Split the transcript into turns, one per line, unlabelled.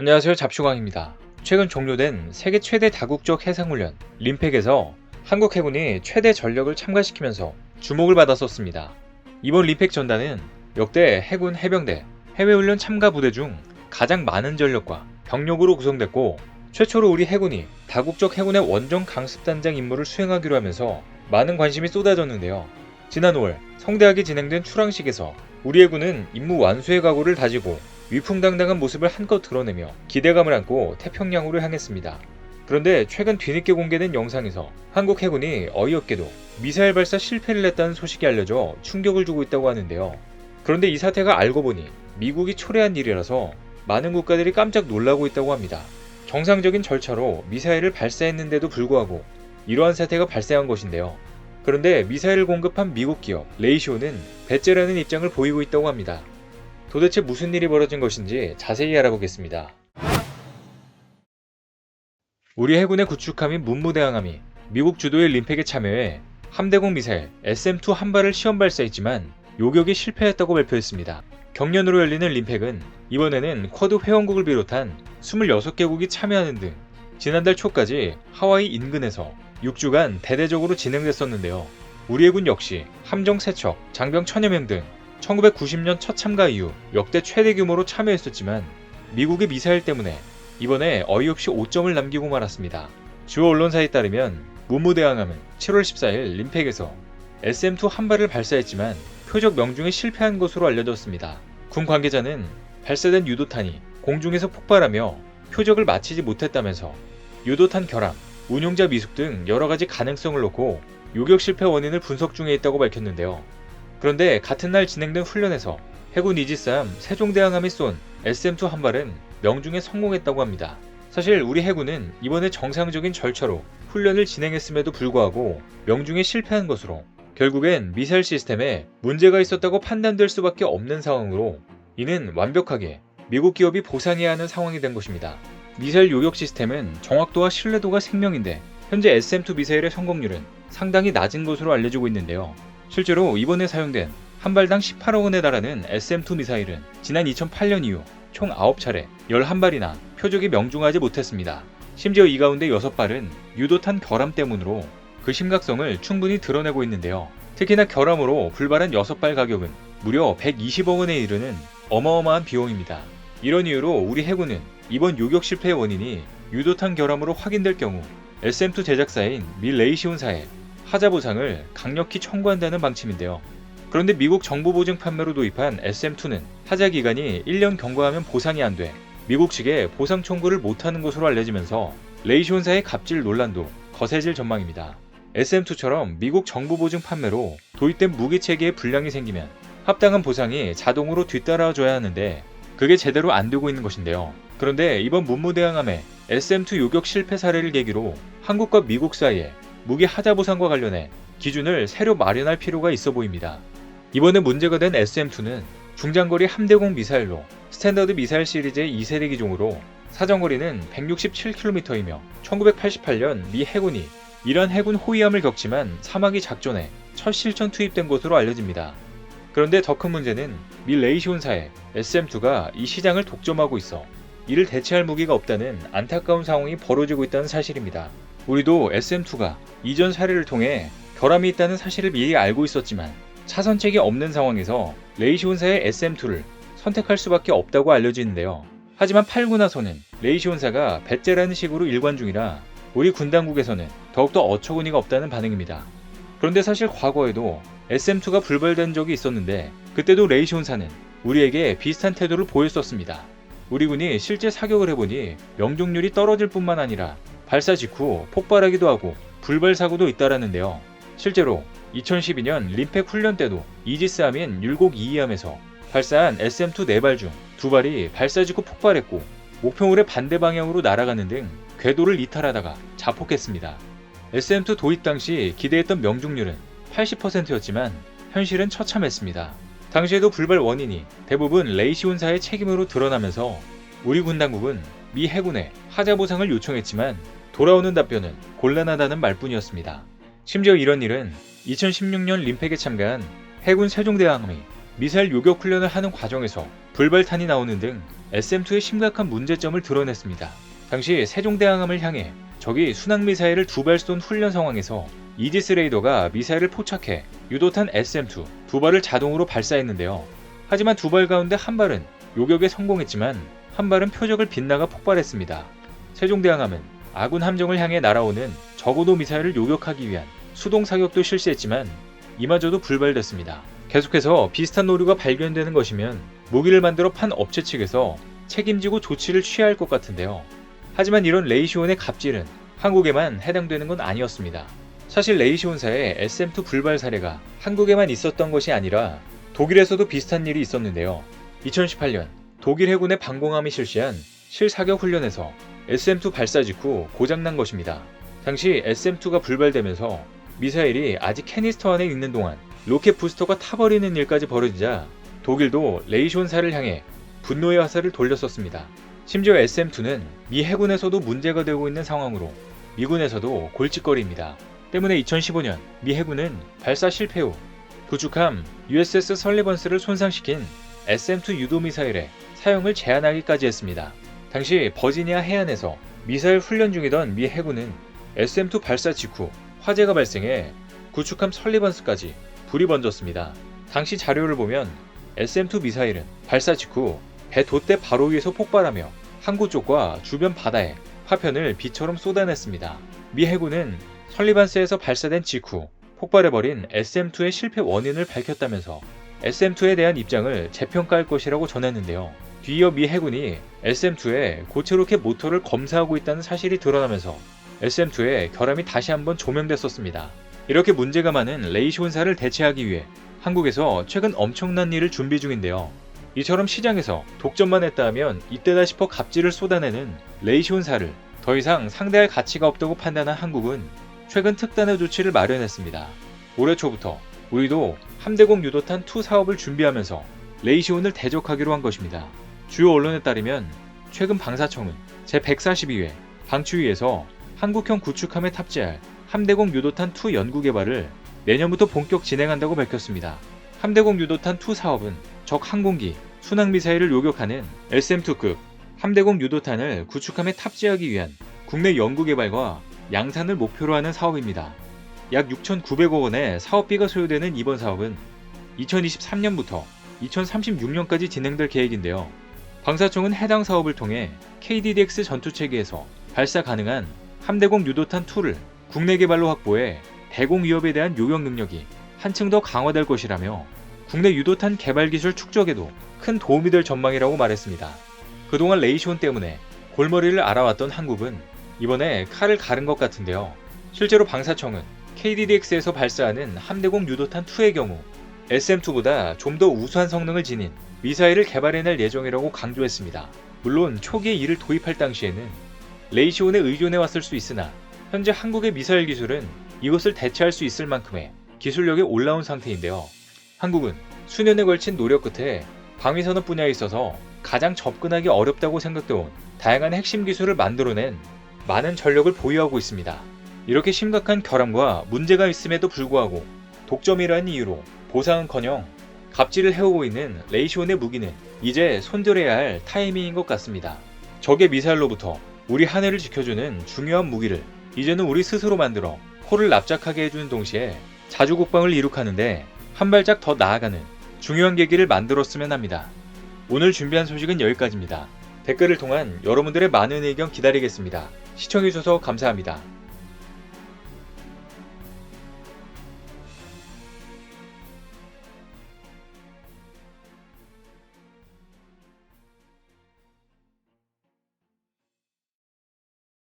안녕하세요. 잡슈광입니다. 최근 종료된 세계 최대 다국적 해상훈련 림팩에서 한국 해군이 최대 전력을 참가시키면서 주목을 받았었습니다. 이번 림팩 전단은 역대 해군 해병대 해외훈련 참가 부대 중 가장 많은 전력과 병력으로 구성됐고, 최초로 우리 해군이 다국적 해군의 원정 강습단장 임무를 수행하기로 하면서 많은 관심이 쏟아졌는데요. 지난 5월 성대하게 진행된 출항식에서 우리 해군은 임무 완수의 각오를 다지고 위풍당당한 모습을 한껏 드러내며 기대감을 안고 태평양으로 향했습니다. 그런데 최근 뒤늦게 공개된 영상에서 한국 해군이 어이없게도 미사일 발사 실패를 했다는 소식이 알려져 충격을 주고 있다고 하는데요. 그런데 이 사태가 알고 보니 미국이 초래한 일이라서 많은 국가들이 깜짝 놀라고 있다고 합니다. 정상적인 절차로 미사일을 발사했는데도 불구하고 이러한 사태가 발생한 것인데요. 그런데 미사일을 공급한 미국 기업 레이시오는 배째라는 입장을 보이고 있다고 합니다. 도대체 무슨 일이 벌어진 것인지 자세히 알아보겠습니다. 우리 해군의 구축함인 문무대항함이 미국 주도의 림팩에 참여해 함대공 미사일 SM-2 한 발을 시험 발사했지만 요격이 실패했다고 발표했습니다. 경년으로 열리는 림팩은 이번에는 쿼드 회원국을 비롯한 26개국이 참여하는 등 지난달 초까지 하와이 인근에서 6주간 대대적으로 진행됐었는데요. 우리 해군 역시 함정 3척, 장병 1000여 명 등 1990년 첫 참가 이후 역대 최대 규모로 참여했었지만 미국의 미사일 때문에 이번에 어이없이 5점을 남기고 말았습니다. 주요 언론사에 따르면 문무대항함은 7월 14일 림팩에서 SM-2 한 발을 발사했지만 표적 명중에 실패한 것으로 알려졌습니다. 군 관계자는 발사된 유도탄이 공중에서 폭발하며 표적을 마치지 못했다면서 유도탄 결함, 운용자 미숙 등 여러가지 가능성을 놓고 요격 실패 원인을 분석 중에 있다고 밝혔는데요. 그런데 같은 날 진행된 훈련에서 해군 이지스함 세종대항함이 쏜 SM-2 한 발은 명중에 성공했다고 합니다. 사실 우리 해군은 이번에 정상적인 절차로 훈련을 진행했음에도 불구하고 명중에 실패한 것으로 결국엔 미사일 시스템에 문제가 있었다고 판단될 수밖에 없는 상황으로, 이는 완벽하게 미국 기업이 보상해야 하는 상황이 된 것입니다. 미사일 요격 시스템은 정확도와 신뢰도가 생명인데 현재 SM-2 미사일의 성공률은 상당히 낮은 것으로 알려지고 있는데요. 실제로 이번에 사용된 한 발당 18억 원에 달하는 SM-2 미사일은 지난 2008년 이후 총 9차례 11발이나 표적이 명중하지 못했습니다. 심지어 이 가운데 6발은 유도탄 결함 때문으로 그 심각성을 충분히 드러내고 있는데요. 특히나 결함으로 불발한 6발 가격은 무려 120억 원에 이르는 어마어마한 비용입니다. 이런 이유로 우리 해군은 이번 요격 실패의 원인이 유도탄 결함으로 확인될 경우 SM-2 제작사인 미 레이시온사에 하자 보상을 강력히 청구한다는 방침인데요. 그런데 미국 정부 보증 판매로 도입한 SM-2는 하자 기간이 1년 경과하면 보상이 안 돼 미국 측에 보상 청구를 못하는 것으로 알려지면서 레이시온사의 갑질 논란도 거세질 전망입니다. SM-2처럼 미국 정부 보증 판매로 도입된 무기 체계에 불량이 생기면 합당한 보상이 자동으로 뒤따라줘야 하는데 그게 제대로 안 되고 있는 것인데요. 그런데 이번 문무대항함의 SM-2 요격 실패 사례를 계기로 한국과 미국 사이에 무기 하자 보상과 관련해 기준을 새로 마련할 필요가 있어 보입니다. 이번에 문제가 된 SM-2는 중장거리 함대공 미사일로 스탠더드 미사일 시리즈의 2세대 기종으로 사정거리는 167km이며 1988년 미 해군이 이란 해군 호위함을 격침한 사마귀 작전에 첫 실전 투입된 것으로 알려집니다. 그런데 더 큰 문제는 미 레이시온사의 SM-2가 이 시장을 독점하고 있어 이를 대체할 무기가 없다는 안타까운 상황이 벌어지고 있다는 사실입니다. 우리도 SM-2가 이전 사례를 통해 결함이 있다는 사실을 미리 알고 있었지만 차선책이 없는 상황에서 레이시온사의 SM-2를 선택할 수밖에 없다고 알려지는데요. 하지만 팔고 나서는 레이시온사가 배째라는 식으로 일관 중이라 우리 군 당국에서는 더욱더 어처구니가 없다는 반응입니다. 그런데 사실 과거에도 SM-2가 불발된 적이 있었는데 그때도 레이시온사는 우리에게 비슷한 태도를 보였었습니다. 우리 군이 실제 사격을 해보니 명중률이 떨어질 뿐만 아니라 발사 직후 폭발하기도 하고 불발 사고도 있다라는데요. 실제로 2012년 림팩 훈련 때도 이지스함인 율곡 2함에서 발사한 SM-2 4발 중 2발이 발사 직후 폭발했고 목표물의 반대 방향으로 날아가는 등 궤도를 이탈하다가 자폭했습니다. SM-2 도입 당시 기대했던 명중률은 80%였지만 현실은 처참했습니다. 당시에도 불발 원인이 대부분 레이시온사의 책임으로 드러나면서 우리 군 당국은 미 해군에 하자 보상을 요청했지만 돌아오는 답변은 곤란하다는 말뿐이었습니다. 심지어 이런 일은 2016년 림팩에 참가한 해군 세종대왕함이 미사일 요격 훈련을 하는 과정에서 불발탄이 나오는 등 SM2의 심각한 문제점을 드러냈습니다. 당시 세종대왕함을 향해 적이 순항미사일을 2발 쏜 훈련 상황에서 이지스 레이더가 미사일을 포착해 유도탄 SM2 2발을 자동으로 발사했는데요. 하지만 2발 가운데 한 발은 요격에 성공했지만 한 발은 표적을 빗나가 폭발했습니다. 세종대왕함은 아군 함정을 향해 날아오는 저고도 미사일을 요격하기 위한 수동 사격도 실시했지만 이마저도 불발됐습니다. 계속해서 비슷한 오류가 발견되는 것이면 무기를 만들어 판 업체 측에서 책임지고 조치를 취해야 할 것 같은데요. 하지만 이런 레이시온의 갑질은 한국에만 해당되는 건 아니었습니다. 사실 레이시온사의 SM2 불발 사례가 한국에만 있었던 것이 아니라 독일에서도 비슷한 일이 있었는데요. 2018년 독일 해군의 방공함이 실시한 실사격 훈련에서 SM2 발사 직후 고장난 것입니다. 당시 SM2가 불발되면서 미사일이 아직 캐니스터 안에 있는 동안 로켓 부스터가 타버리는 일까지 벌어지자 독일도 레이시온사를 향해 분노의 화살을 돌렸었습니다. 심지어 SM2는 미 해군에서도 문제가 되고 있는 상황으로 미군에서도 골칫거리입니다. 때문에 2015년 미 해군은 발사 실패 후 구축함 USS 설리번스를 손상시킨 SM2 유도 미사일의 사용을 제한하기까지 했습니다. 당시 버지니아 해안에서 미사일 훈련 중이던 미 해군은 SM2 발사 직후 화재가 발생해 구축함 설리번스까지 불이 번졌습니다. 당시 자료를 보면 SM2 미사일은 발사 직후 배 돛대 바로 위에서 폭발하며 항구 쪽과 주변 바다에 화편을 비처럼 쏟아냈습니다. 미 해군은 설리번스에서 발사된 직후 폭발해버린 SM2의 실패 원인을 밝혔다면서 SM2에 대한 입장을 재평가할 것이라고 전했는데요. 뒤이어 미 해군이 SM2의 고체 로켓 모터를 검사하고 있다는 사실이 드러나면서 SM2의 결함이 다시 한번 조명됐었습니다. 이렇게 문제가 많은 레이시온사를 대체하기 위해 한국에서 최근 엄청난 일을 준비 중인데요. 이처럼 시장에서 독점만 했다 하면 이때다 싶어 갑질을 쏟아내는 레이시온사를 더 이상 상대할 가치가 없다고 판단한 한국은 최근 특단의 조치를 마련했습니다. 올해 초부터 우리도 함대공 유도탄 2 사업을 준비하면서 레이시온을 대적하기로 한 것입니다. 주요 언론에 따르면 최근 방사청은 제142회 방추위에서 한국형 구축함에 탑재할 함대공 유도탄 2 연구 개발을 내년부터 본격 진행한다고 밝혔습니다. 함대공 유도탄 2 사업은 적 항공기, 순항미사일을 요격하는 SM2급 함대공 유도탄을 구축함에 탑재하기 위한 국내 연구 개발과 양산을 목표로 하는 사업입니다. 약 6,900억 원의 사업비가 소요되는 이번 사업은 2023년부터 2036년까지 진행될 계획인데요. 방사청은 해당 사업을 통해 KDDX 전투체계에서 발사 가능한 함대공 유도탄 2를 국내 개발로 확보해 대공 위협에 대한 요격 능력이 한층 더 강화될 것이라며 국내 유도탄 개발 기술 축적에도 큰 도움이 될 전망이라고 말했습니다. 그동안 레이시온 때문에 골머리를 앓아왔던 한국은 이번에 칼을 가른 것 같은데요. 실제로 방사청은 KDDX에서 발사하는 함대공 유도탄 2의 경우 SM2보다 좀 더 우수한 성능을 지닌 미사일을 개발해낼 예정이라고 강조했습니다. 물론 초기에 이를 도입할 당시에는 레이시온에 의존해왔을 수 있으나 현재 한국의 미사일 기술은 이것을 대체할 수 있을 만큼의 기술력이 올라온 상태인데요. 한국은 수년에 걸친 노력 끝에 방위산업 분야에 있어서 가장 접근하기 어렵다고 생각되어온 다양한 핵심 기술을 만들어낸 많은 전력을 보유하고 있습니다. 이렇게 심각한 결함과 문제가 있음에도 불구하고 독점이라는 이유로 보상은커녕 갑질을 해오고 있는 레이시온의 무기는 이제 손들어야 할 타이밍인 것 같습니다. 적의 미사일로부터 우리 하늘을 지켜주는 중요한 무기를 이제는 우리 스스로 만들어 코를 납작하게 해주는 동시에 자주국방을 이룩하는데 한 발짝 더 나아가는 중요한 계기를 만들었으면 합니다. 오늘 준비한 소식은 여기까지입니다. 댓글을 통한 여러분들의 많은 의견 기다리겠습니다. 시청해주셔서 감사합니다.